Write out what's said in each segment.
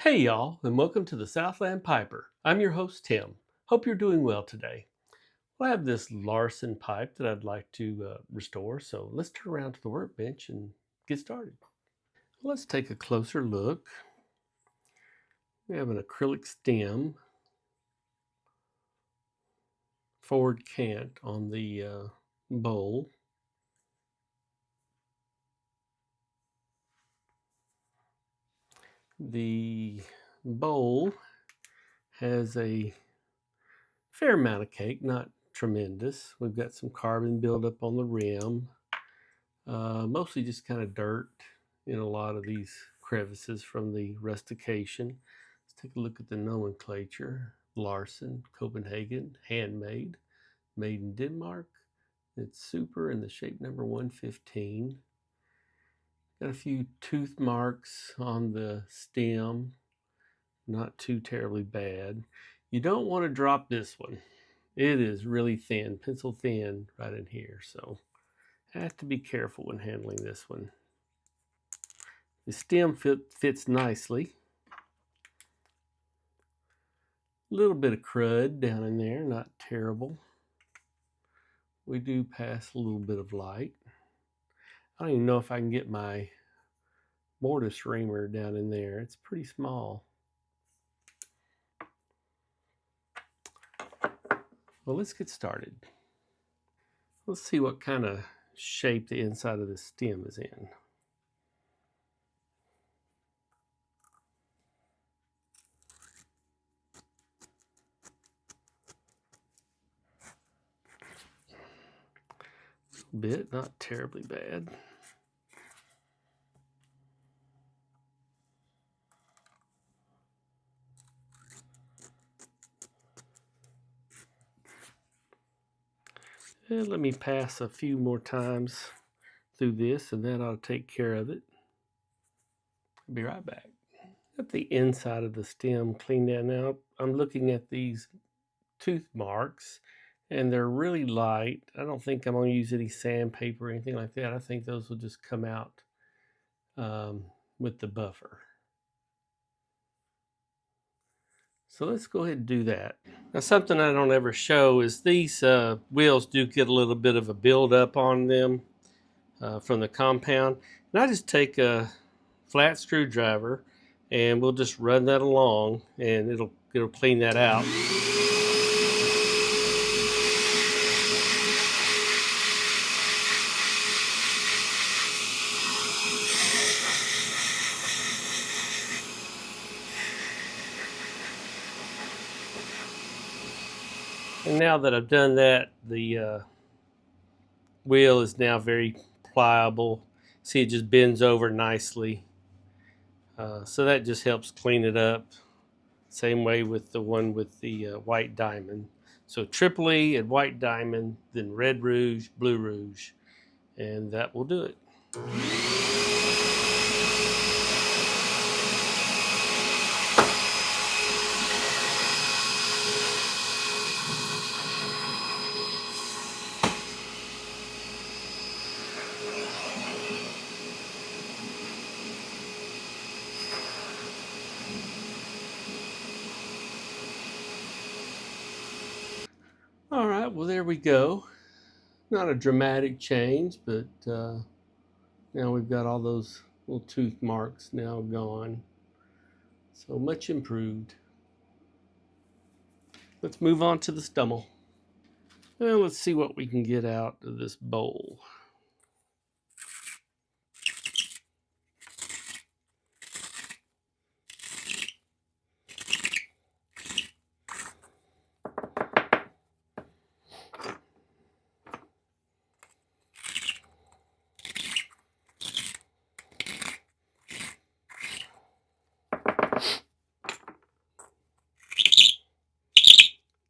Hey y'all, and welcome to the Southland Piper. I'm your host Tim. Hope you're doing well today. Well, I have this Larsen pipe that I'd like to restore, so let's turn around to the workbench and get started. Let's take a closer look. We have an acrylic stem, forward cant on the bowl. The bowl has a fair amount of cake, not tremendous. We've got some carbon buildup on the rim. Mostly just kind of dirt in a lot of these crevices from the rustication. Let's take a look at the nomenclature. Larsen, Copenhagen, handmade, made in Denmark. It's super in the shape number 115. Got a few tooth marks on the stem, not too terribly bad. You don't want to drop this one. It is really thin, pencil thin right in here, so I have to be careful when handling this one. The stem fits nicely. A little bit of crud down in there, not terrible. We do pass a little bit of light. I don't even know if I can get my mortise reamer down in there. It's pretty small. Well, let's get started. Let's see what kind of shape the inside of the stem is in. A bit, not terribly bad. And let me pass a few more times through this, and that ought to take care of it. I'll be right back. Got the inside of the stem cleaned out. Now I'm looking at these tooth marks and they're really light. I don't think I'm going to use any sandpaper or anything like that. I think those will just come out with the buffer. So let's go ahead and do that. Now something I don't ever show is these wheels do get a little bit of a buildup on them from the compound. And I just take a flat screwdriver and we'll just run that along and it'll clean that out. And now that I've done that, the wheel is now very pliable. See, it just bends over nicely. So that just helps clean it up. Same way with the one with the white diamond. So triple E and white diamond, then red rouge, blue rouge, and that will do it. All right, well, there we go. Not a dramatic change, but now we've got all those little tooth marks now gone. So much improved. Let's move on to the stummel. Well, let's see what we can get out of this bowl.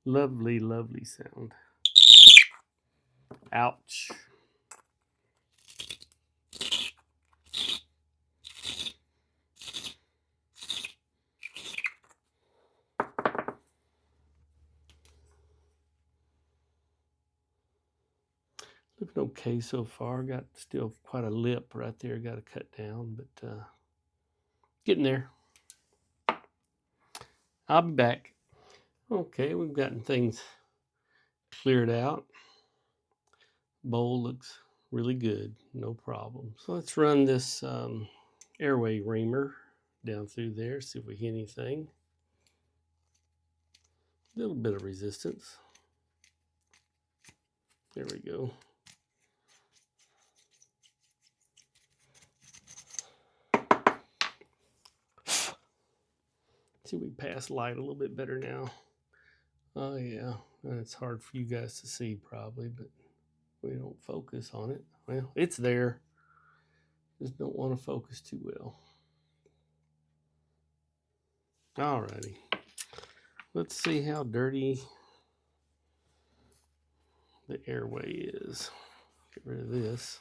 Lovely, lovely sound. Ouch. Looking okay so far. Got still quite a lip right there. Got to cut down, but getting there. I'll be back. Okay, we've gotten things cleared out. Bowl looks really good, no problem. So let's run this airway reamer down through there, see if we hit anything. A little bit of resistance. There we go. See, we pass light a little bit better now. Oh yeah, it's hard for you guys to see probably, but we don't focus on it. Well, it's there. Just don't want to focus too well. Alrighty. Let's see how dirty the airway is. Get rid of this.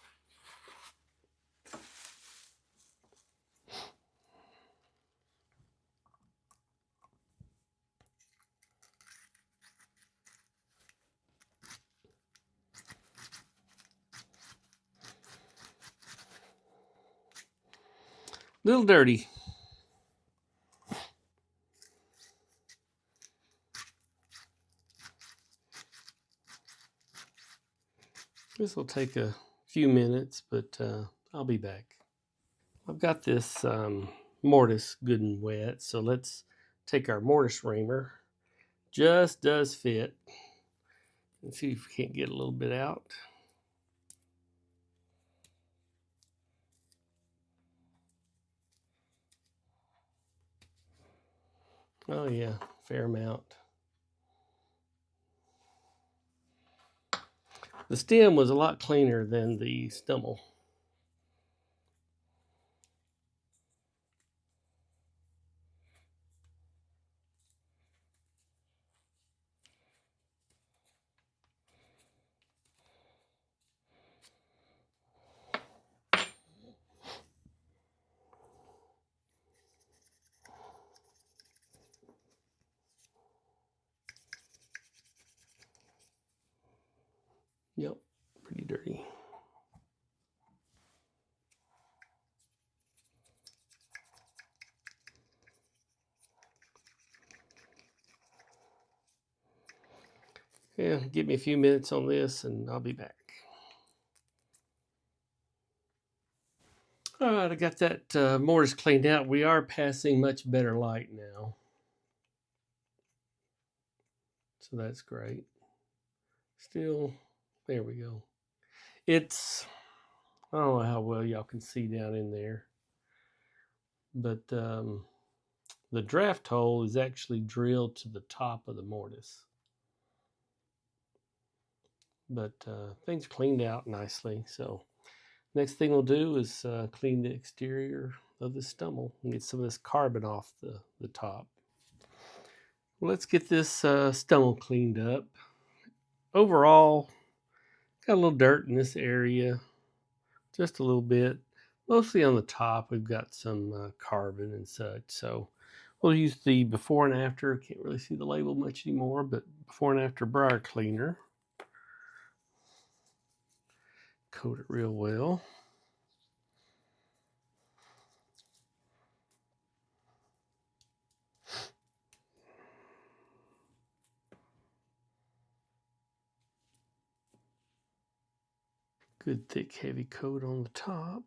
Little dirty. This will take a few minutes, but I'll be back. I've got this mortise good and wet, so let's take our mortise reamer. Just does fit. And see if we can't get a little bit out. Oh yeah, fair amount. The stem was a lot cleaner than the stumble. Yep, pretty dirty. Yeah, give me a few minutes on this and I'll be back. All right, I got that mortise cleaned out. We are passing much better light now. So that's great. Still, there we go. It's, I don't know how well y'all can see down in there, but the draft hole is actually drilled to the top of the mortise. But things cleaned out nicely. So next thing we'll do is clean the exterior of the stumble and get some of this carbon off the top. Well, let's get this stumble cleaned up. Overall, got a little dirt in this area, just a little bit. Mostly on the top, we've got some carbon and such. So we'll use the before and after. Can't really see the label much anymore, but before and after briar cleaner. Coat it real well. Good thick heavy coat on the top.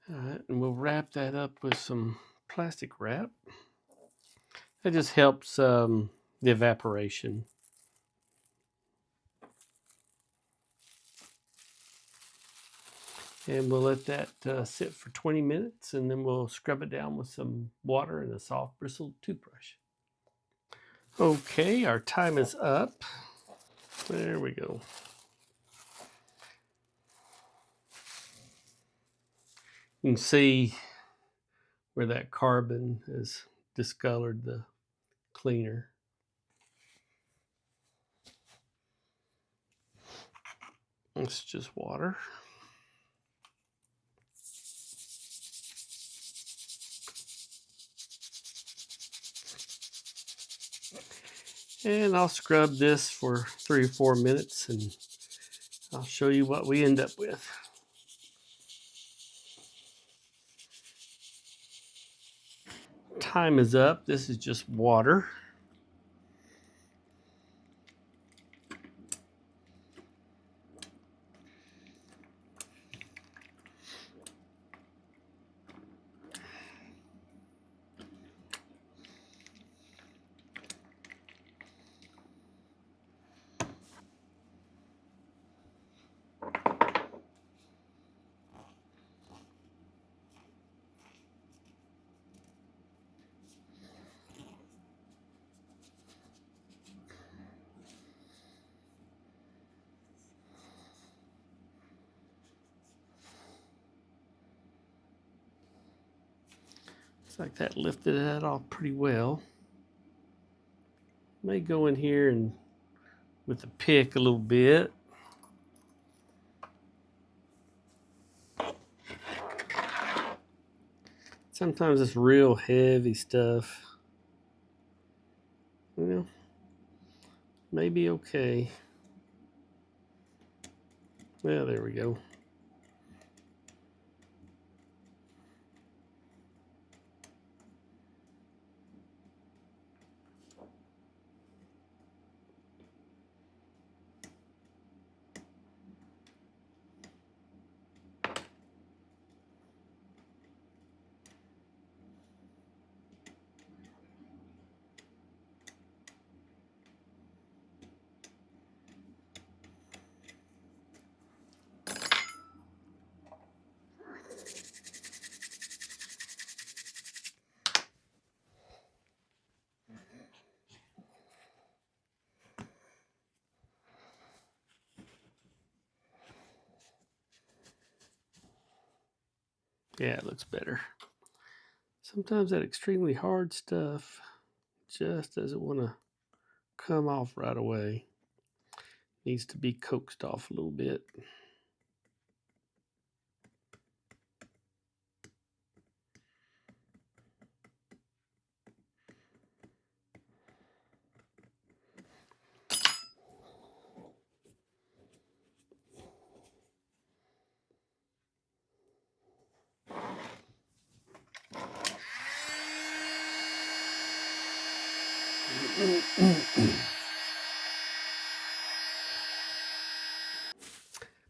All right, and we'll wrap that up with some plastic wrap. That just helps the evaporation. And we'll let that sit for 20 minutes, and then we'll scrub it down with some water and a soft bristled toothbrush. Okay, our time is up. There we go. You can see where that carbon has discolored the cleaner. It's just water. And I'll scrub this for 3 or 4 minutes, and I'll show you what we end up with. Time is up. This is just water. Looks like that lifted that off pretty well. May go in here and with the pick a little bit. Sometimes it's real heavy stuff. Well, maybe okay. Well, there we go. Yeah, it looks better. Sometimes that extremely hard stuff just doesn't want to come off right away. Needs to be coaxed off a little bit.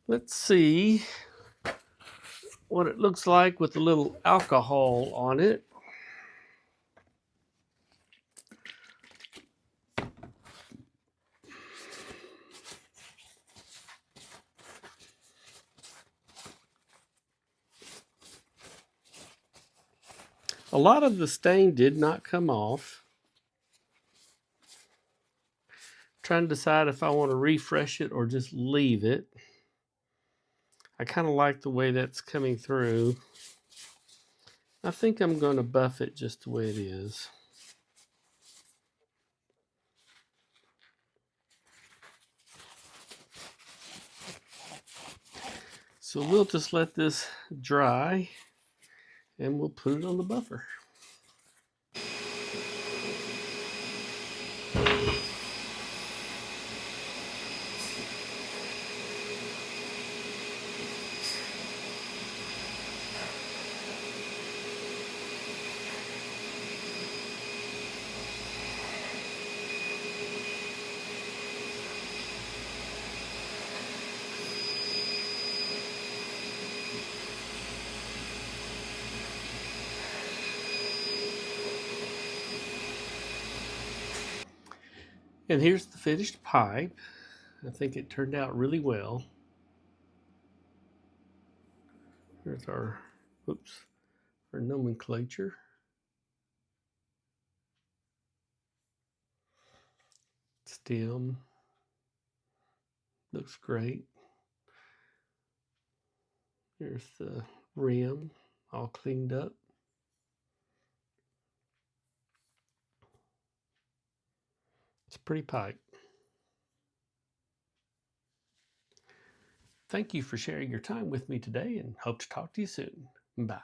Let's see what it looks like with a little alcohol on it. A lot of the stain did not come off. Trying to decide if I want to refresh it or just leave it. I kind of like the way that's coming through. I think I'm going to buff it just the way it is. So we'll just let this dry and we'll put it on the buffer. And here's the finished pipe. I think it turned out really well. Here's our, our nomenclature. Stem. Looks great. Here's the rim, all cleaned up. It's a pretty pipe. Thank you for sharing your time with me today and hope to talk to you soon. Bye.